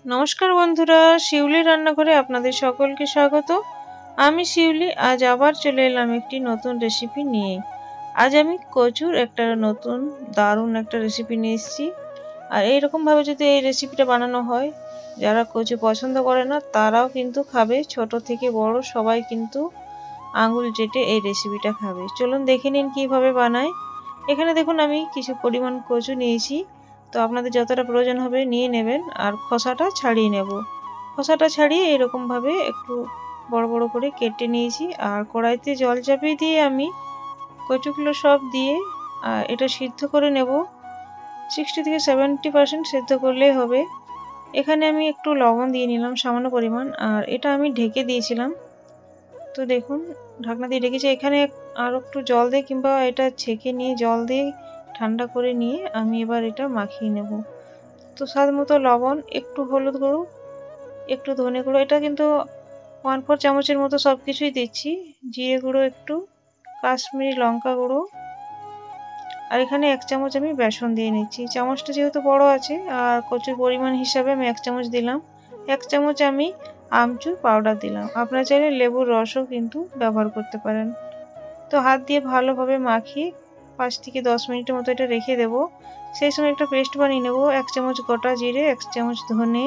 নমস্কার বন্ধুরা, শিউলি রান্নাঘরে আপনাদের সকলকে স্বাগত। আমি শিউলি আজ আবার চলে এলাম একটি নতুন রেসিপি নিয়ে। আজ আমি কচুর একটা নতুন দারুণ একটা রেসিপি নিয়ে এসেছি। আর এইরকমভাবে যদি এই রেসিপিটা বানানো হয়, যারা কচু পছন্দ করে না তারাও কিন্তু খাবে, ছোট থেকে বড় সবাই কিন্তু আঙুল চেটে এই রেসিপিটা খাবে। চলুন দেখে নিন কীভাবে বানায়। এখানে দেখুন আমি কিছু পরিমাণ কচু নিয়েছি, তো আপনাদের যতটা প্রয়োজন হবে নিয়ে নেবেন। আর খোসাটা ছাড়িয়ে নেব। খোসাটা ছাড়িয়ে এরকমভাবে একটু বড় বড় করে কেটে নিয়েছি। আর কড়াইতে জল চাপিয়ে দিয়ে আমি কচুগুলো সব দিয়ে এটা সিদ্ধ করে নেব। 60 থেকে 70% সিদ্ধ করলেই হবে। এখানে আমি একটু লবণ দিয়ে নিলাম সামান্য পরিমাণ, আর এটা আমি ঢেকে দিয়েছিলাম। তো দেখুন ঢাকনা দিয়ে রেখেছি। এখানে আর একটু জল দিয়ে কিংবা এটা ছেঁকে নিয়ে জল দিয়ে ঠান্ডা করে নিয়ে আমি এবার এটা মাখিয়ে নেব। তো স্বাদ মতো লবণ, একটু হলুদ গুঁড়ো, একটু ধনে গুঁড়ো, এটা কিন্তু 1/4 চামচের মতো সব কিছুই দিচ্ছি। জিরে গুঁড়ো একটু, কাশ্মীরি লঙ্কা গুঁড়ো, আর এখানে 1 চামচ আমি বেসন দিয়ে নিচ্ছি। চামচটা যেহেতু বড় আছে আর কচুর পরিমাণ হিসাবে আমি 1 চামচ দিলাম। 1 চামচ আমি আমচুর পাউডার দিলাম। আপনারা চাইলে লেবুর রসও কিন্তু ব্যবহার করতে পারেন। তো হাত দিয়ে ভালোভাবে মাখিয়ে 5 থেকে 10 মিনিটের মতো এটা রেখে দেব। সেই সময় একটা পেস্ট বানিয়ে নেব। 1 চামচ গোটা জিরে, 1 চামচ ধনে,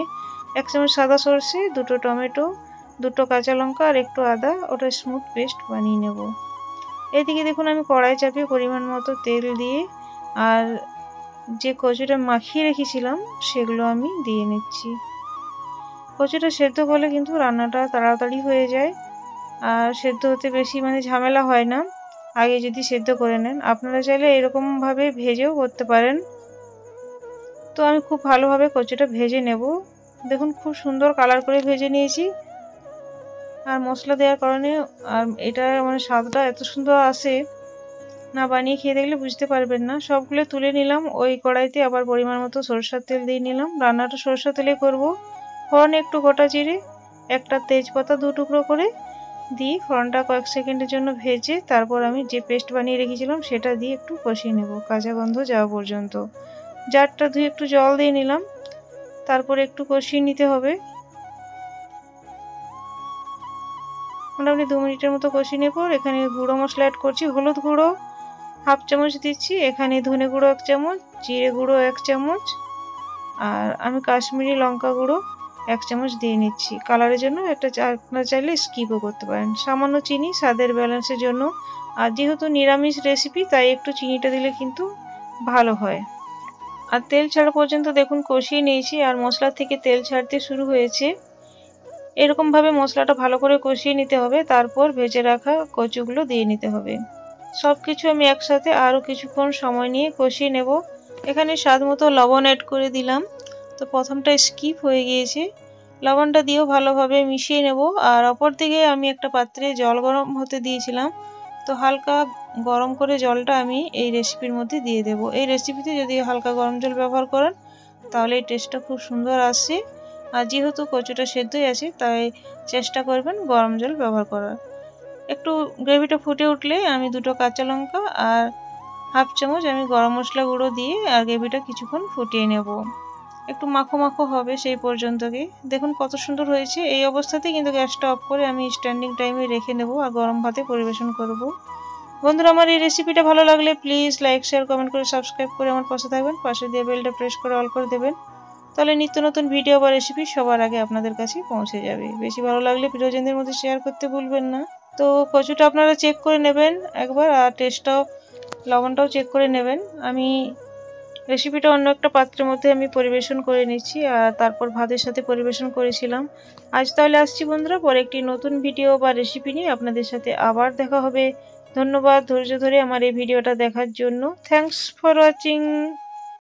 1 চামচ সাদা সরষে, 2টো টমেটো, 2টো কাঁচা লঙ্কা আর একটু আদা, ওটা স্মুথ পেস্ট বানিয়ে নেব। এদিকে দেখুন আমি কড়াই চাপিয়ে পরিমাণ মতো তেল দিয়ে আর যে কচুটা মাখিয়ে রেখেছিলাম সেগুলো আমি দিয়ে নিচ্ছি। কচুটা সেদ্ধ করলে কিন্তু রান্নাটা তাড়াতাড়ি হয়ে যায়, আর সেদ্ধ হতে বেশি ঝামেলা হয় না আগে যদি সেদ্ধ করে নেন। আপনারা চাইলে এরকমভাবে ভেজেও করতে পারেন। তো আমি খুব ভালোভাবে কচুটা ভেজে নেব। দেখুন খুব সুন্দর কালার করে ভেজে নিয়েছি। আর মশলা দেওয়ার কারণে আর এটা স্বাদটা এত সুন্দর আসে, না বানিয়ে খেয়ে দেখলে বুঝতে পারবেন না। সবগুলো তুলে নিলাম। ওই কড়াইতে আবার পরিমাণ মতো সরষের তেল দিয়ে নিলাম। রান্নাটা সরষের তেলে করব। ফোড়নে একটু গোটা জিরে, একটা তেজপাতা 2 টুকরো করে দিয়ে ফোড়নটা কয়েক সেকেন্ডের জন্য ভেজে তারপর আমি যে পেস্ট বানিয়ে রেখেছিলাম সেটা দিয়ে একটু কষিয়ে নেব কাঁচা গন্ধ যাওয়া পর্যন্ত। জারটা ধুয়ে একটু জল দিয়ে নিলাম, তারপরে একটু কষিয়ে নিতে হবে। মোটামুটি 2 মিনিটের মতো কষিয়ে নেব। এখানে গুঁড়ো মশলা অ্যাড করছি। হলুদ গুঁড়ো 1/2 চামচ দিচ্ছি, এখানে ধনে গুঁড়ো 1 চামচ, জিরে গুঁড়ো 1 চামচ, আর আমি কাশ্মীরি লঙ্কা গুঁড়ো 1 চামচ দিয়ে নিচ্ছি কালারের জন্য। এটা আপনারা চাইলে স্কিপও করতে পারেন। সামান্য চিনি স্বাদের ব্যালেন্সের জন্য। আর যেহেতু নিরামিষ রেসিপি তাই একটু চিনিটা দিলে কিন্তু ভালো হয়। আর তেল ছাড়া পর্যন্ত দেখুন কষিয়ে নিয়েছি, আর মশলা থেকে তেল ছাড়তে শুরু হয়েছে। এরকমভাবে মশলাটা ভালো করে কষিয়ে নিতে হবে, তারপর ভেজে রাখা কচুগুলো দিয়ে নিতে হবে। সব কিছু আমি একসাথে আরও কিছুক্ষণ সময় নিয়ে কষিয়ে নেব। এখানে স্বাদ মতো লবণ অ্যাড করে দিলাম। তো প্রথমটা স্কিপ হয়ে গিয়েছে। লবণটা দিয়েও ভালোভাবে মিশিয়ে নেব। আর অপর দিকে আমি একটা পাত্রে জল গরম হতে দিয়েছিলাম। তো হালকা গরম করে জলটা আমি এই রেসিপির মধ্যে দিয়ে দেব। এই রেসিপিতে যদি হালকা গরম জল ব্যবহার করেন তাহলে এই টেস্টটা খুব সুন্দর আসে। আর যেহেতু কচুটা সেদ্ধই আছে তাই চেষ্টা করবেন গরম জল ব্যবহার করার। একটু গ্রেভিটা ফুটে উঠলে আমি 2টো কাঁচা লঙ্কা আর 1/2 চামচ আমি গরম মশলা গুঁড়ো দিয়ে আর গ্রেভিটা কিছুক্ষণ ফুটিয়ে নেব। একটু মাখো মাখো হবে সেই পর্যন্তকে। দেখুন কত সুন্দর হয়েছে। এই অবস্থাতেই কিন্তু গ্যাসটা অফ করে আমি স্ট্যান্ডিং টাইমে রেখে নেব আর গরম ভাতে পরিবেশন করব। বন্ধুরা, আমার এই রেসিপিটা ভালো লাগলে প্লিজ লাইক, শেয়ার, কমেন্ট করে সাবস্ক্রাইব করে আমার পাশে থাকবেন। পাশে দিয়ে বেলটা প্রেস করে অল করে দেবেন, তাহলে নিত্য নতুন ভিডিও বা রেসিপি সবার আগে আপনাদের কাছে পৌঁছে যাবে। বেশি ভালো লাগলে প্রিয়জনদের মধ্যে শেয়ার করতে ভুলবেন না। তো কচুটা আপনারা চেক করে নেবেন একবার, আর টেস্টটাও লবণটাও চেক করে নেবেন। আমি রেসিপিটা অন্য একটা পাত্রের মধ্যে আমি পরিবেশন করে নিচ্ছি, আর তারপর ভাতের সাথে পরিবেশন করেছিলাম। আজ তাহলে আসছি বন্ধুরা, পরে একটি নতুন ভিডিও বা রেসিপি নিয়ে আপনাদের সাথে আবার দেখা হবে। ধন্যবাদ ধৈর্য ধরে আমার এই ভিডিওটা দেখার জন্য। Thanks for watching.